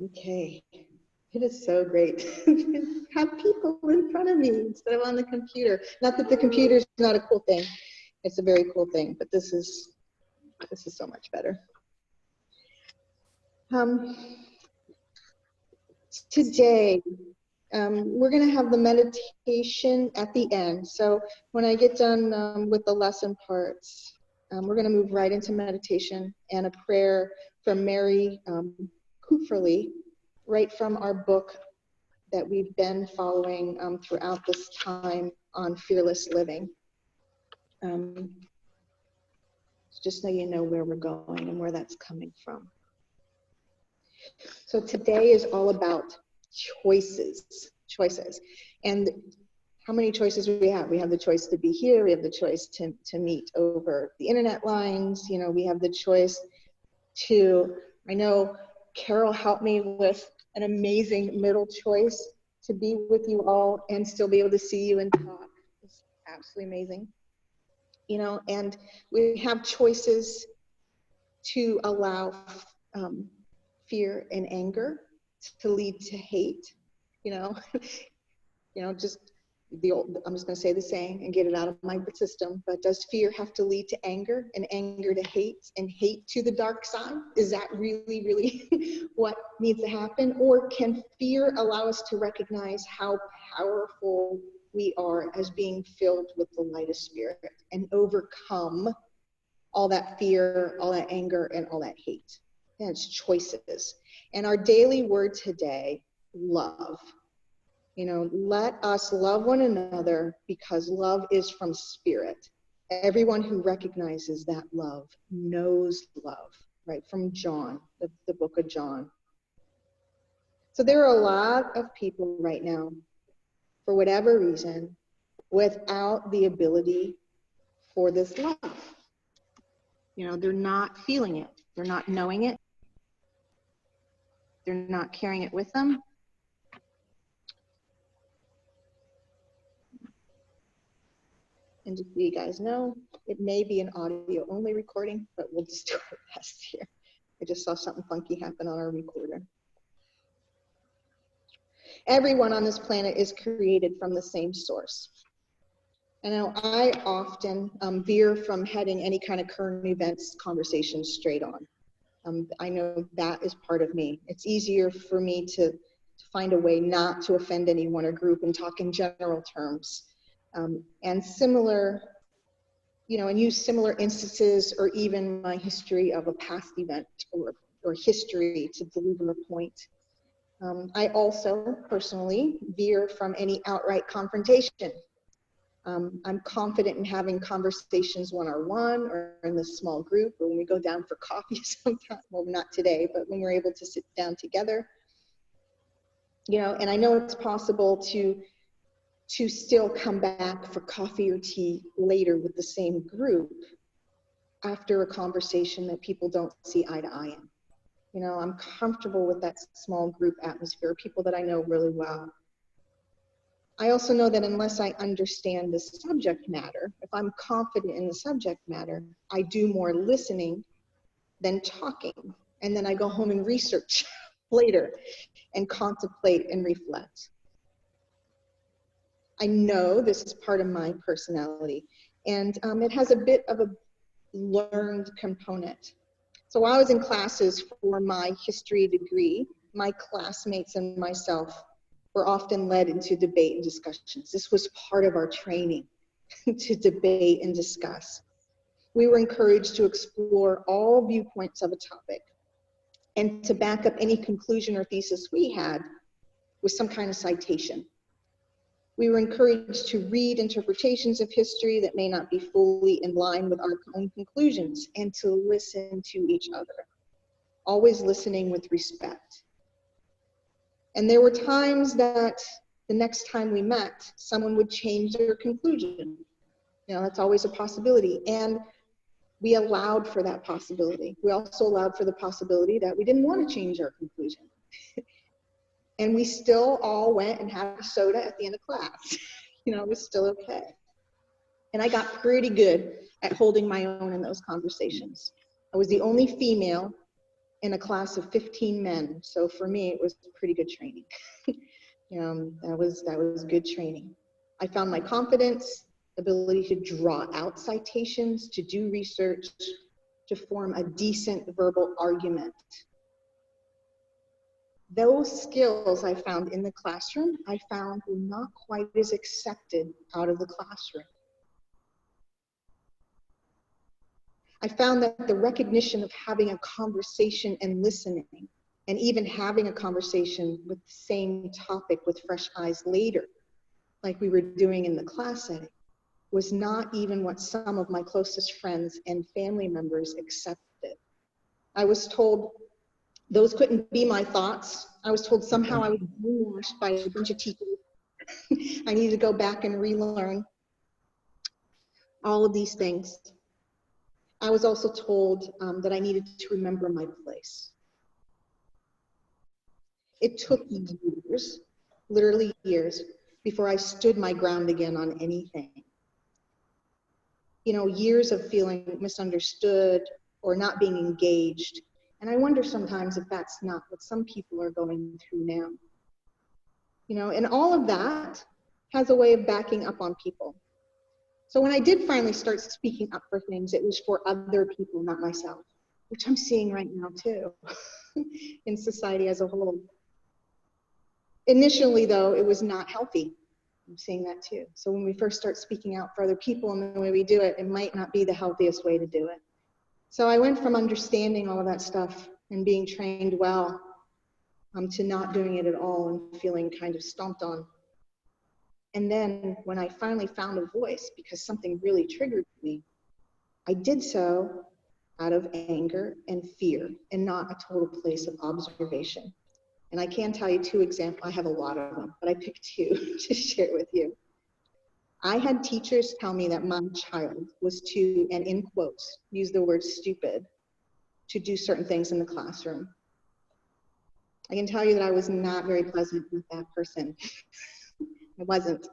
Okay, it is so great to have people in front of me instead of on the computer. Not that the computer is not a cool thing. It's a very cool thing, but this is so much better. Today, we're going to have the meditation at the end. So when I get done with the lesson parts, we're going to move right into meditation and a prayer from Mary Kupferle, right from our book that we've been following throughout this time on fearless living. Just so you know where we're going and where that's coming from. So today is all about choices. And how many choices we have? We have the choice to be here. We have the choice to meet over the internet lines. You know, we have the choice to, I know Carol helped me with an amazing middle choice to be with you all and still be able to see you and talk. It's absolutely amazing. You know, and we have choices to allow fear and anger to lead to hate, you know, just I'm just going to say the saying and get it out of my system, but does fear have to lead to anger and anger to hate and hate to the dark side? Is that really, really what needs to happen? Or can fear allow us to recognize how powerful we are as being filled with the light of spirit and overcome all that fear, all that anger, and all that hate? And it's choices. And our daily word today, love. You know, let us love one another because love is from spirit. Everyone who recognizes that love knows love, right? From John, the book of John. So there are a lot of people right now, for whatever reason, without the ability for this love. You know, they're not feeling it. They're not knowing it. They're not carrying it with them. And just so you guys know, it may be an audio only recording, but we'll just do our best here. I just saw something funky happen on our recorder. Everyone on this planet is created from the same source. I know I often veer from heading any kind of current events conversation straight on. I know that is part of me. It's easier for me to find a way not to offend anyone or group and talk in general terms. And similar, you know, and use similar instances or even my history of a past event or history to deliver a point. I also personally veer from any outright confrontation. I'm confident in having conversations one-on-one or in this small group, or when we go down for coffee sometime. Well, not today, but when we're able to sit down together. You know, and I know it's possible to still come back for coffee or tea later with the same group after a conversation that people don't see eye to eye in. You know, I'm comfortable with that small group atmosphere, people that I know really well. I also know that unless I understand the subject matter, if I'm confident in the subject matter, I do more listening than talking. And then I go home and research later and contemplate and reflect. I know this is part of my personality, and it has a bit of a learned component. So while I was in classes for my history degree, my classmates and myself were often led into debate and discussions. This was part of our training to debate and discuss. We were encouraged to explore all viewpoints of a topic and to back up any conclusion or thesis we had with some kind of citation. We were encouraged to read interpretations of history that may not be fully in line with our own conclusions and to listen to each other, always listening with respect. And there were times that the next time we met, someone would change their conclusion. You know, that's always a possibility. And we allowed for that possibility. We also allowed for the possibility that we didn't want to change our conclusion. And we still all went and had a soda at the end of class. You know, it was still okay. And I got pretty good at holding my own in those conversations. I was the only female in a class of 15 men. So for me, it was pretty good training. That was good training. I found my confidence, ability to draw out citations, to do research, to form a decent verbal argument. Those skills I found in the classroom, I found were not quite as accepted out of the classroom. I found that the recognition of having a conversation and listening, and even having a conversation with the same topic with fresh eyes later, like we were doing in the class setting, was not even what some of my closest friends and family members accepted. I was told those couldn't be my thoughts. I was told somehow I was brainwashed by a bunch of teachers. I needed to go back and relearn all of these things. I was also told that I needed to remember my place. It took years, literally years, before I stood my ground again on anything. Years of feeling misunderstood or not being engaged. And I wonder sometimes if that's not what some people are going through now. And all of that has a way of backing up on people. So when I did finally start speaking up for things, it was for other people, not myself, which I'm seeing right now too, in society as a whole. Initially, though, it was not healthy. I'm seeing that too. So when we first start speaking out for other people and the way we do it, it might not be the healthiest way to do it. So I went from understanding all of that stuff and being trained well to not doing it at all and feeling kind of stomped on. And then when I finally found a voice because something really triggered me, I did so out of anger and fear and not a total place of observation. And I can tell you 2 examples. I have a lot of them, but I picked 2 to share with you. I had teachers tell me that my child was to, and in quotes, use the word stupid, to do certain things in the classroom. I can tell you that I was not very pleasant with that person. I wasn't.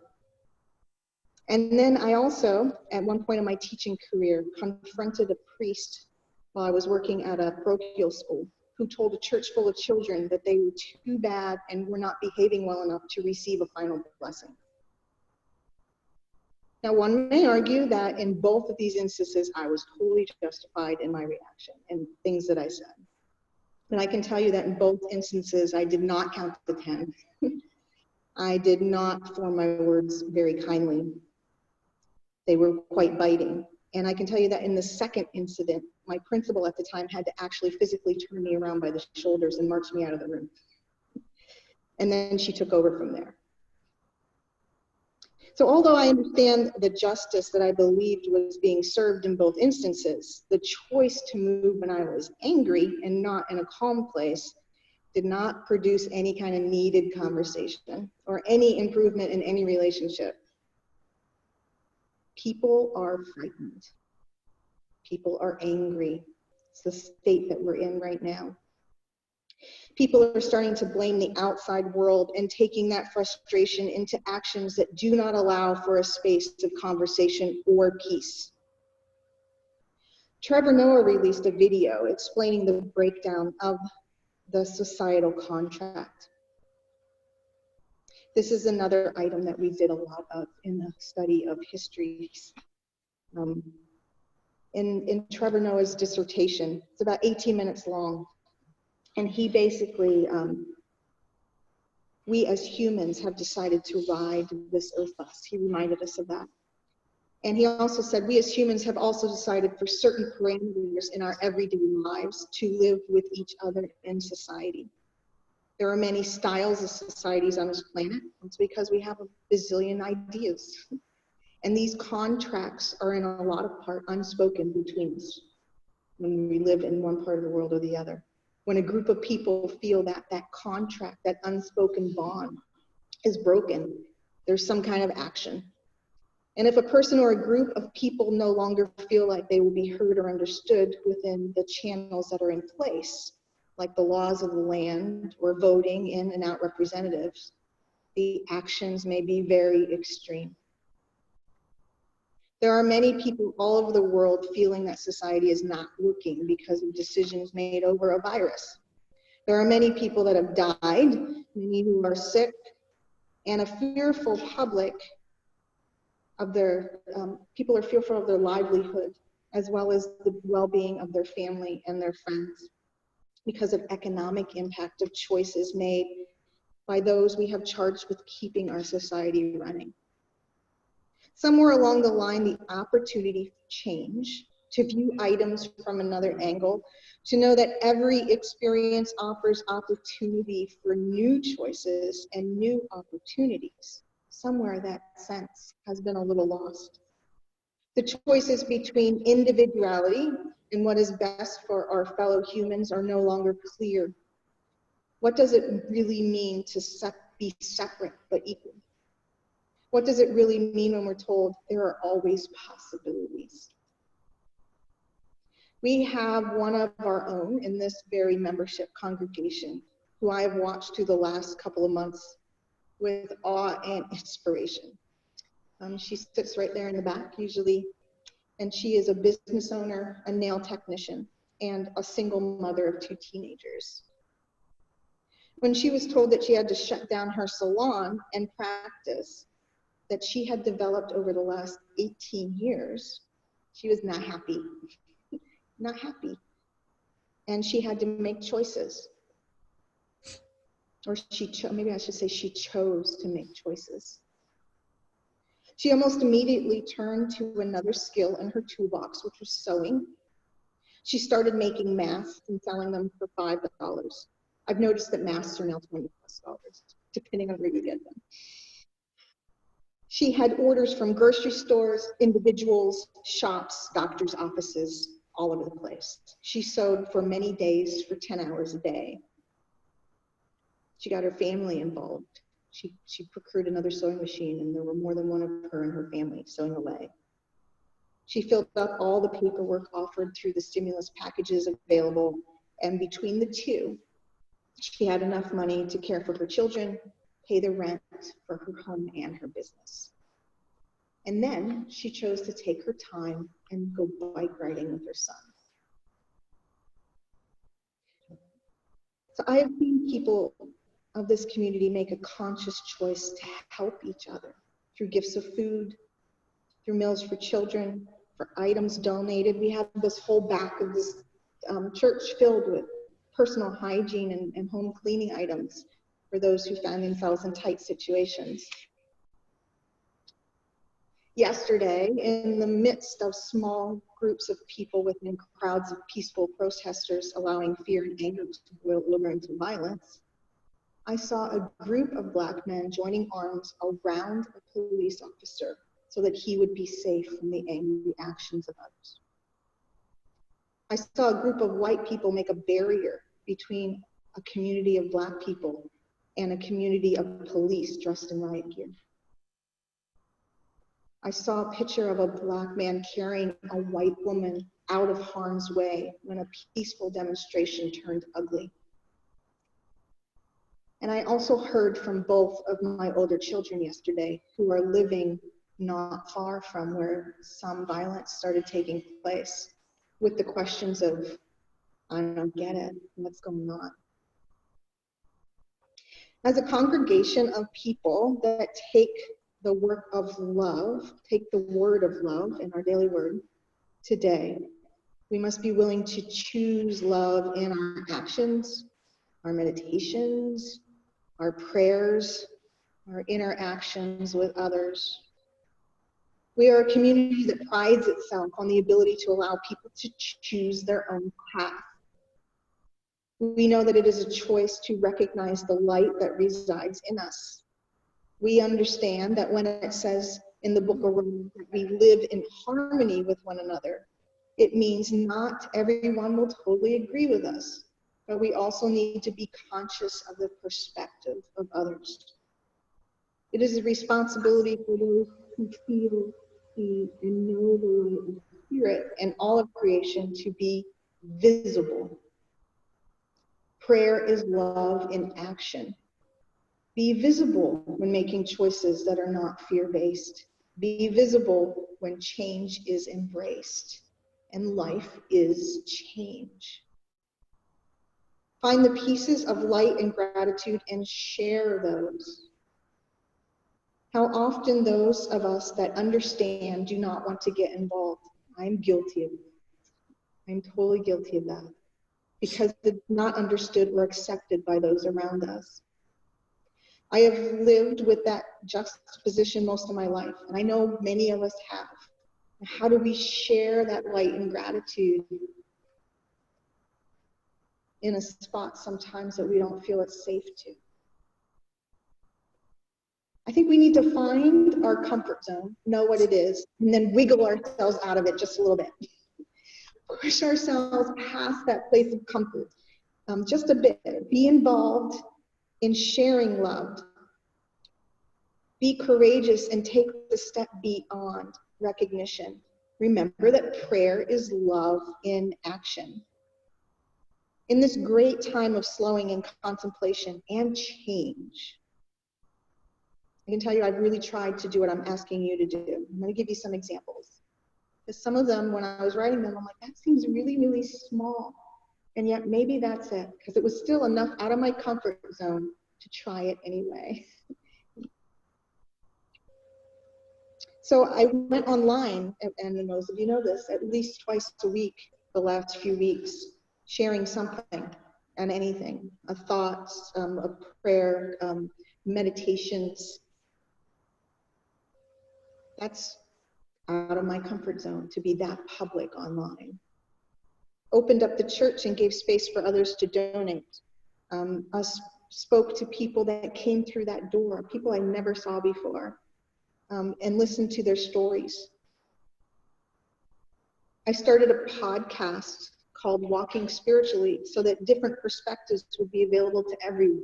And then I also, at one point in my teaching career, confronted a priest while I was working at a parochial school who told a church full of children that they were too bad and were not behaving well enough to receive a final blessing. Now, one may argue that in both of these instances, I was totally justified in my reaction and things that I said. But I can tell you that in both instances, I did not count the 10. I did not form my words very kindly. They were quite biting. And I can tell you that in the second incident, my principal at the time had to actually physically turn me around by the shoulders and march me out of the room. And then she took over from there. So although I understand the justice that I believed was being served in both instances, the choice to move when I was angry and not in a calm place did not produce any kind of needed conversation or any improvement in any relationship. People are frightened. People are angry. It's the state that we're in right now. People are starting to blame the outside world and taking that frustration into actions that do not allow for a space of conversation or peace. Trevor Noah released a video explaining the breakdown of the societal contract. This is another item that we did a lot of in the study of histories. In Trevor Noah's dissertation, it's about 18 minutes long. And he basically, we as humans have decided to ride this earth bus. He reminded us of that. And he also said, we as humans have also decided for certain parameters in our everyday lives to live with each other in society. There are many styles of societies on this planet. It's because we have a bazillion ideas. And these contracts are in a lot of part unspoken between us when we live in one part of the world or the other. When a group of people feel that that contract, that unspoken bond is broken, there's some kind of action. And if a person or a group of people no longer feel like they will be heard or understood within the channels that are in place, like the laws of the land or voting in and out representatives, the actions may be very extreme. There are many people all over the world feeling that society is not working because of decisions made over a virus. There are many people that have died, many who are sick, and a fearful public of their, people are fearful of their livelihood, as well as the well-being of their family and their friends, because of economic impact of choices made by those we have charged with keeping our society running. Somewhere along the line, the opportunity for change, to view items from another angle, to know that every experience offers opportunity for new choices and new opportunities. Somewhere that sense has been a little lost. The choices between individuality and what is best for our fellow humans are no longer clear. What does it really mean to be separate but equal? What does it really mean when we're told there are always possibilities? We have one of our own in this very membership congregation who I have watched through the last couple of months with awe and inspiration. She sits right there in the back usually, and she is a business owner, a nail technician, and a single mother of 2 teenagers. When she was told that she had to shut down her salon and practice that she had developed over the last 18 years, she was not happy, not happy. And she had to make choices. Or maybe I should say she chose to make choices. She almost immediately turned to another skill in her toolbox, which was sewing. She started making masks and selling them for $5. I've noticed that masks are now $20+, depending on where you get them. She had orders from grocery stores, individuals, shops, doctors' offices, all over the place. She sewed for many days for 10 hours a day. She got her family involved. She procured another sewing machine, and there were more than one of her and her family sewing away. She filled up all the paperwork offered through the stimulus packages available, and between the two, she had enough money to care for her children, pay the rent for her home and her business. And then she chose to take her time and go bike riding with her son. So I have seen people of this community make a conscious choice to help each other through gifts of food, through meals for children, for items donated. We have this whole back of this church filled with personal hygiene and home cleaning items for those who found themselves in tight situations. Yesterday, in the midst of small groups of people within crowds of peaceful protesters allowing fear and anger to boil over into violence, I saw a group of Black men joining arms around a police officer so that he would be safe from the angry actions of others. I saw a group of white people make a barrier between a community of Black people and a community of police dressed in riot gear. I saw a picture of a Black man carrying a white woman out of harm's way when a peaceful demonstration turned ugly. And I also heard from both of my older children yesterday who are living not far from where some violence started taking place, with the questions of, I don't get it, what's going on? As a congregation of people that take the work of love, take the word of love in our daily word today, we must be willing to choose love in our actions, our meditations, our prayers, our interactions with others. We are a community that prides itself on the ability to allow people to choose their own path. We know that it is a choice to recognize the light that resides in us. We understand that when it says in the book of Romans that we live in harmony with one another, it means not everyone will totally agree with us, but we also need to be conscious of the perspective of others. It is a responsibility for those who feel, see, and know the light of the Spirit and all of creation to be visible. Prayer is love in action. Be visible when making choices that are not fear-based. Be visible when change is embraced, and life is change. Find the pieces of light and gratitude and share those. How often those of us that understand do not want to get involved. I'm guilty of that. I'm totally guilty of that, because it's not understood or accepted by those around us. I have lived with that juxtaposition most of my life, and I know many of us have. How do we share that light and gratitude in a spot sometimes that we don't feel it's safe to? I think we need to find our comfort zone, know what it is, and then wiggle ourselves out of it just a little bit. Push ourselves past that place of comfort just a bit. Be involved in sharing love. Be courageous and take the step beyond recognition. Remember that prayer is love in action. In this great time of slowing and contemplation and change, I can tell you I've really tried to do what I'm asking you to do. I'm going to give you some examples. Because some of them, when I was writing them, I'm like, that seems really, really small. And yet maybe that's it, because it was still enough out of my comfort zone to try it anyway. So I went online, and most of you know this, at least twice a week the last few weeks, sharing something and anything, a thought, a prayer, meditations. That's out of my comfort zone to be that public online. Opened up the church and gave space for others to donate. Us spoke to people that came through that door, people I never saw before, and listened to their stories. I started a podcast called Walking Spiritually so that different perspectives would be available to everyone.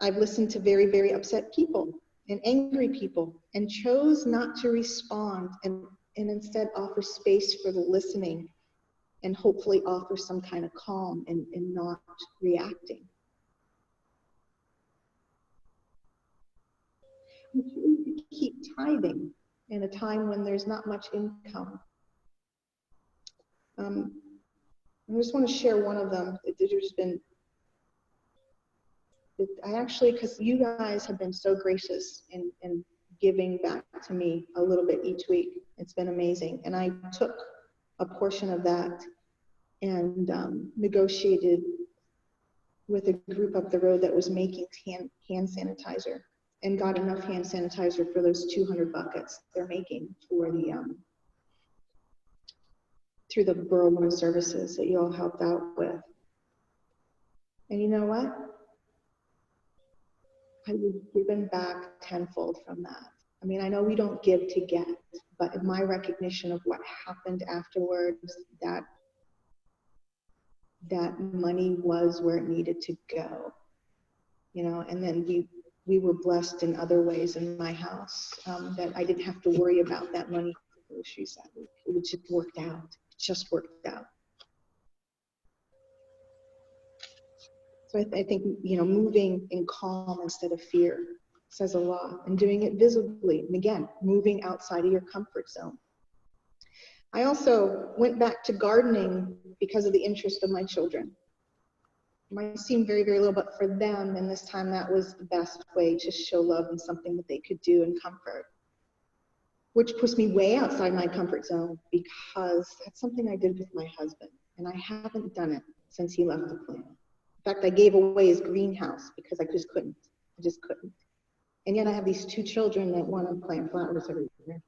I've listened to very, very upset people and angry people and chose not to respond and instead offer space for the listening and hopefully offer some kind of calm and not reacting. We keep tithing in a time when there's not much income. I just want to share one of them. There's been, because you guys have been so gracious in giving back to me a little bit each week. It's been amazing. And I took a portion of that and negotiated with a group up the road that was making hand sanitizer, and got enough hand sanitizer for those 200 buckets they're making for the through the Borough Women's Services that you all helped out with. And you know what? I was given back tenfold from that. I mean, I know we don't give to get, but in my recognition of what happened afterwards, that money was where it needed to go, you know. And then we were blessed in other ways in my house, that I didn't have to worry about that money for groceries that week. It just worked out. It just worked out. So I think, you know, moving in calm instead of fear says a lot, and doing it visibly. And again, moving outside of your comfort zone. I also went back to gardening because of the interest of my children. It might seem very, very little, but for them in this time, that was the best way to show love and something that they could do in comfort, which puts me way outside my comfort zone because that's something I did with my husband, and I haven't done it since he left the planet. In fact, I gave away his greenhouse because I just couldn't. And yet I have these two children that want to plant flowers everywhere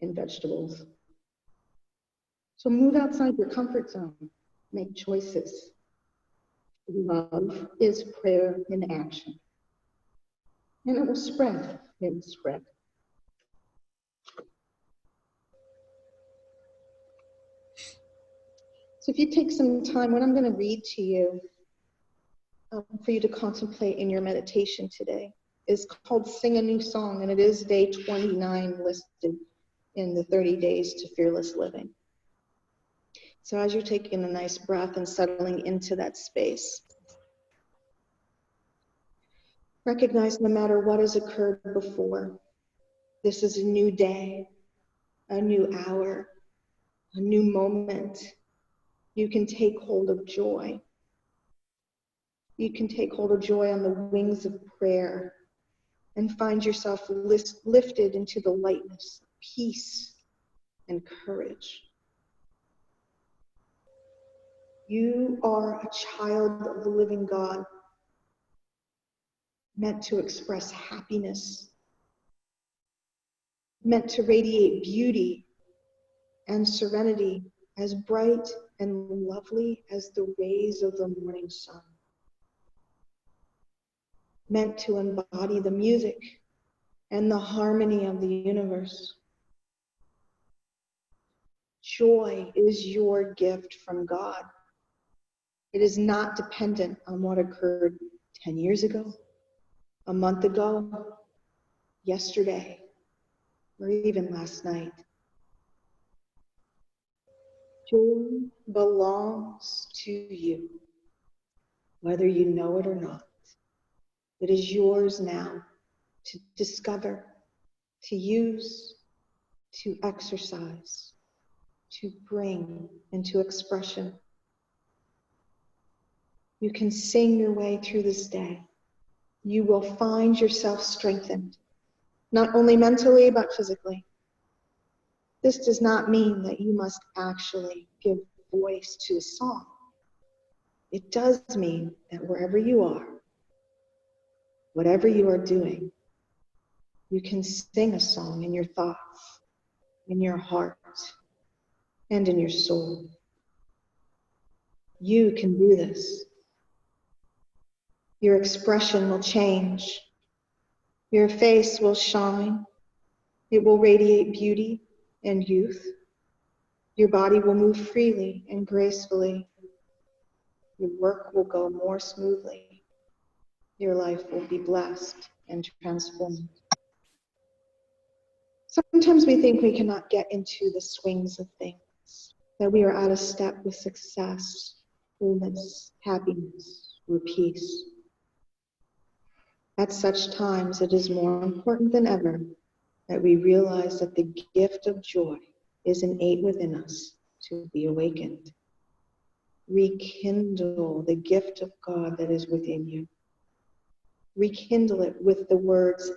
and vegetables. So move outside your comfort zone. Make choices. Love is prayer in action. And it will spread. It will spread. So if you take some time, what I'm going to read to you for you to contemplate in your meditation today is called Sing a New Song, and it is day 29 listed in the 30 Days to Fearless Living. So as you're taking a nice breath and settling into that space, Recognize no matter what has occurred before, this is a new day, a new hour, a new moment. You can take hold of joy. You can take hold of joy on the wings of prayer and find yourself lifted into the lightness, peace, and courage. You are a child of the living God, meant to express happiness, meant to radiate beauty and serenity, as bright and lovely as the rays of the morning sun, meant to embody the music and the harmony of the universe. Joy is your gift from God. It is not dependent on what occurred 10 years ago, a month ago, yesterday, or even last night. Joy belongs to you, whether you know it or not. It is yours now to discover, to use, to exercise, to bring into expression. You can sing your way through this day. You will find yourself strengthened, not only mentally, but physically. This does not mean that you must actually give voice to a song. It does mean that wherever you are, whatever you are doing, you can sing a song in your thoughts, in your heart, and in your soul. You can do this. Your expression will change. Your face will shine. It will radiate beauty and youth. Your body will move freely and gracefully. Your work will go more smoothly. Your life will be blessed and transformed. Sometimes we think we cannot get into the swings of things, that we are out of step with success, wholeness, happiness, or peace. At such times, it is more important than ever that we realize that the gift of joy is innate within us to be awakened. Rekindle the gift of God that is within you. Rekindle it with the words,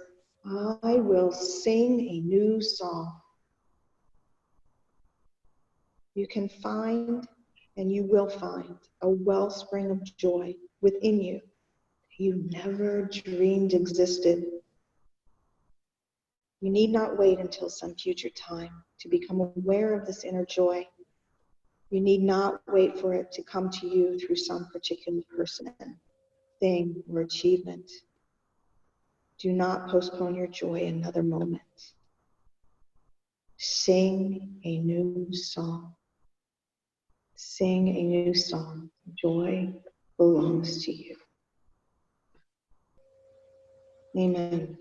I will sing a new song. You can find, and you will find, a wellspring of joy within you that you never dreamed existed. You need not wait until some future time to become aware of this inner joy. You need not wait for it to come to you through some particular person, thing, or achievement. Do not postpone your joy another moment. Sing a new song. Sing a new song. Joy belongs to you. Amen.